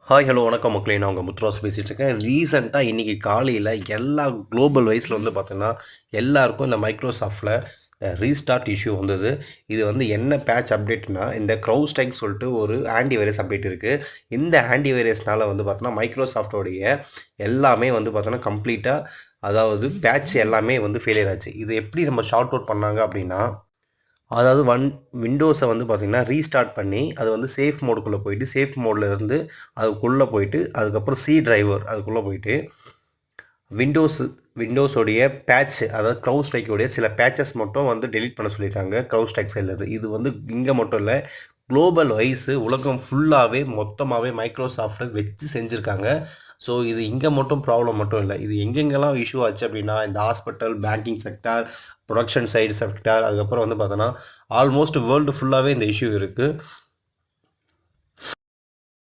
Hi hello வணக்கம் மக்களே. நான் உங்கள் முத்துராஸ் பேசிகிட்டு இருக்கேன். ரீசெண்டாக இன்றைக்கி காலையில் எல்லா குளோபல் வைஸில் வந்து பார்த்தீங்கன்னா எல்லாருக்கும் இந்த மைக்ரோசாஃப்டில் ரீஸ்டார்ட் இஷ்யூ வந்தது. இது வந்து என்ன பேட்ச் அப்டேட்னா, இந்த க்ரௌஸ்டைக் சொல்லிட்டு ஒரு ஆன்டிவைரஸ் அப்டேட் இருக்குது. இந்த ஆன்டிவைரஸ்னால் வந்து பார்த்தோன்னா மைக்ரோசாஃப்டோடைய எல்லாமே வந்து பார்த்தோன்னா கம்ப்ளீட்டாக, அதாவது பேட்ச் எல்லாமே வந்து ஃபெயிலியர் ஆச்சு. இது எப்படி நம்ம ஷார்ட் அவுட் பண்ணாங்க அப்படின்னா, அதாவது விண்டோஸை வந்து பார்த்திங்கன்னா ரீஸ்டார்ட் பண்ணி அது வந்து சேஃப் மோடுக்குள்ளே போயிட்டு, சேஃப் மோடில் இருந்து அதுக்குள்ளே போயிட்டு, அதுக்கப்புறம் சி டிரைவர் அதுக்குள்ளே போயிட்டு விண்டோஸோடைய பேட்ச், அதாவது க்ரௌஸ்டைக்கோடைய சில பேட்சஸ் மட்டும் வந்து டெலீட் பண்ண சொல்லியிருக்காங்க க்ரௌஸ்டைக் சைடில். இது வந்து இங்கே மட்டும் இல்லை, குளோபல் வைஸு உலகம் ஃபுல்லாகவே மொத்தமாகவே மைக்ரோசாஃப்ட்டை வச்சு செஞ்சுருக்காங்க. ஸோ இது இங்கே மட்டும் ப்ராப்ளம் மட்டும் இல்லை, இது எங்கெங்கெல்லாம் இஷ்யூ ஆச்சு அப்படின்னா, இந்த hospital, banking sector, production side sector, அதுக்கப்புறம் வந்து பார்த்தோன்னா ஆல்மோஸ்ட் வேர்ல்டு ஃபுல்லாகவே இந்த இஷ்யூ இருக்குது.